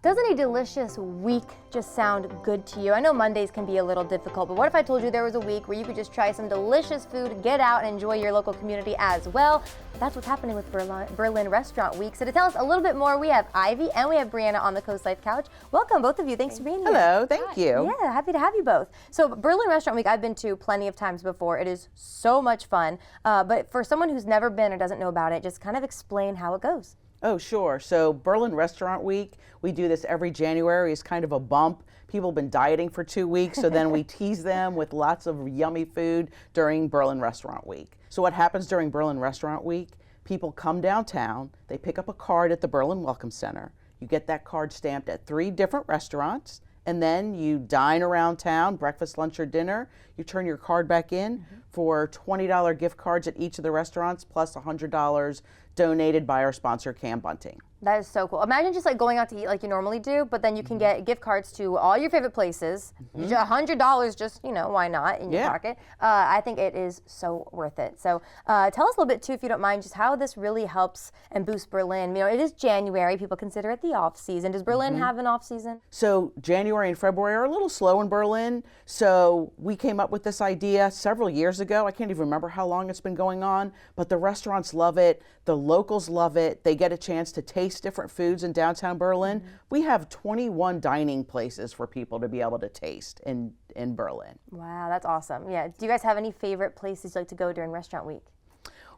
Doesn't a delicious week just sound good to you? I know Mondays can be a little difficult, but what if I told you there was a week where you could just try some delicious food, get out and enjoy your local community as well? That's what's happening with Berlin Restaurant Week. So to tell us a little bit more, we have Ivy and we have Brianna on the CoastLife couch. Welcome, both of you. Thanks for being here. Hello, thank you. Yeah, happy to have you both. So Berlin Restaurant Week, I've been to plenty of times before. It is so much fun. But for someone who's never been or doesn't know about it, just kind of explain how it goes. Oh, sure. So Berlin Restaurant Week, we do this every January. It's kind of a bump. People have been dieting for 2 weeks, so then we tease them with lots of yummy food during Berlin Restaurant Week. So what happens during Berlin Restaurant Week? People come downtown, they pick up a card at the Berlin Welcome Center. You get that card stamped at 3 different restaurants, and then you dine around town, breakfast, lunch, or dinner. You turn your card back in for $20 gift cards at each of the restaurants, plus $100 donated by our sponsor, Cam Bunting. That is so cool. Imagine just like going out to eat like you normally do, but then you can get gift cards to all your favorite places. $100, just, you know, why not, in your pocket. I think it is so worth it. So tell us a little bit too, if you don't mind, just how this really helps and boosts Berlin. You know, it is January. People consider it the off season. Does Berlin have an off season? So January and February are a little slow in Berlin. So we came up with this idea several years ago. I can't even remember how long it's been going on, but the restaurants love it. The locals love it. They get a chance to taste different foods in downtown Berlin. We have 21 dining places for people to be able to taste in Berlin. Wow, that's awesome. Yeah. Do you guys have any favorite places you like to go during Restaurant Week?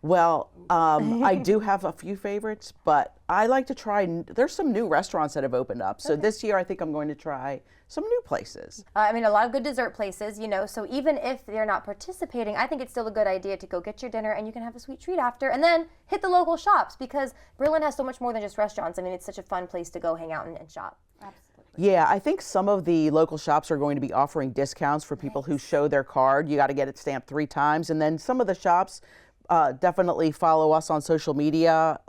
Well, I do have a few favorites, but I like to try, there's some new restaurants that have opened up. So this year I think I'm going to try some new places. I mean, a lot of good dessert places, you know, so even if they're not participating, I think it's still a good idea to go get your dinner and you can have a sweet treat after and then hit the local shops because Berlin has so much more than just restaurants. I mean, it's such a fun place to go hang out and shop. Absolutely. Yeah, I think some of the local shops are going to be offering discounts for people who show their card. You got to get it stamped 3 times. And then some of the shops definitely follow us on social media.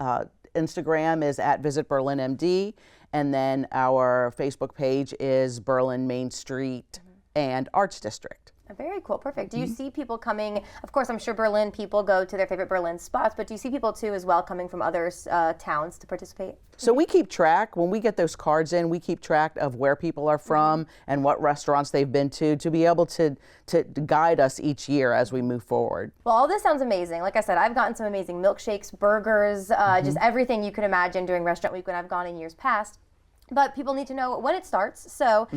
Instagram is at @VisitBerlinMD, and then our Facebook page is Berlin Main Street and Arts District. Very cool, perfect. Do you see people coming, of course I'm sure Berlin people go to their favorite Berlin spots, but do you see people too as well coming from other towns to participate? So we keep track, when we get those cards in, we keep track of where people are from and what restaurants they've been to be able to guide us each year as we move forward. Well, all this sounds amazing. Like I said, I've gotten some amazing milkshakes, burgers, just everything you could imagine during Restaurant Week when I've gone in years past. But people need to know when it starts. So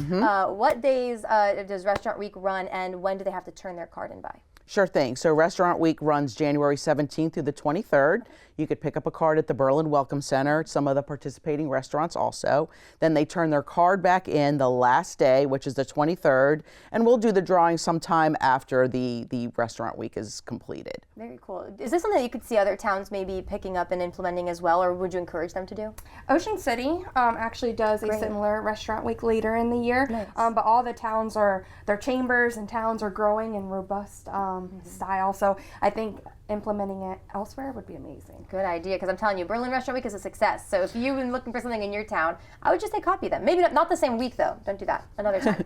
what days does Restaurant Week run and when do they have to turn their card in by? Sure thing. So Restaurant Week runs January 17th through the 23rd. You could pick up a card at the Berlin Welcome Center, some of the participating restaurants also. Then they turn their card back in the last day, which is the 23rd, and we'll do the drawing sometime after the Restaurant Week is completed. Very cool. Is this something that you could see other towns maybe picking up and implementing as well, or would you encourage them to do? Ocean City actually does a similar Restaurant Week later in the year, but all the towns their chambers and towns are growing in robust style, so I think implementing it elsewhere would be amazing. Good idea, because I'm telling you, Berlin Restaurant Week is a success. So if you've been looking for something in your town, I would just say copy them. Maybe not the same week though. Don't do that. Another time.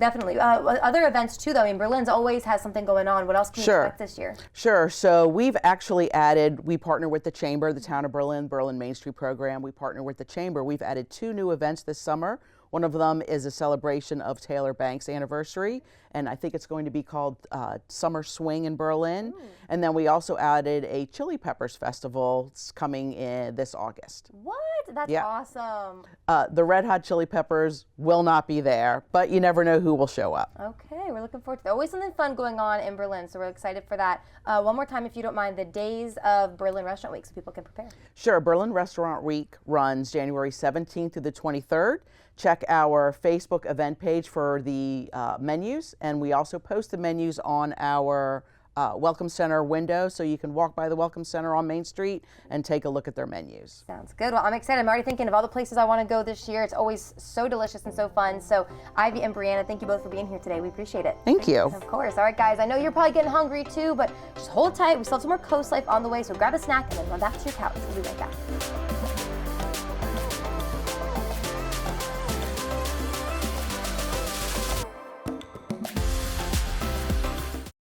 Definitely. Other events too though. I mean, Berlin's always has something going on. What else can you expect this year? Sure. So we've actually added, we partner with the Chamber, the Town of Berlin Main Street program. We partner with the Chamber. We've added 2 new events this summer. One of them is a celebration of Taylor Banks' anniversary, and I think it's going to be called Summer Swing in Berlin. And then we also added a Chili Peppers Festival coming in this August. What? That's awesome. The Red Hot Chili Peppers will not be there, but you never know who will show up. Okay, we're looking forward to that. Always something fun going on in Berlin, so we're excited for that. One more time, if you don't mind, the days of Berlin Restaurant Week so people can prepare. Sure. Berlin Restaurant Week runs January 17th through the 23rd. Check our Facebook event page for the menus, and we also post the menus on our Welcome Center window, so you can walk by the Welcome Center on Main Street and take a look at their menus. Sounds good. Well, I'm excited. I'm already thinking of all the places I want to go this year. It's always so delicious and so fun. So Ivy and Brianna, thank you both for being here today. We appreciate it. Thank you. Of course. All right, guys, I know you're probably getting hungry too, but just hold tight. We still have some more CoastLife on the way, so grab a snack and then run back to your couch. We'll be right back.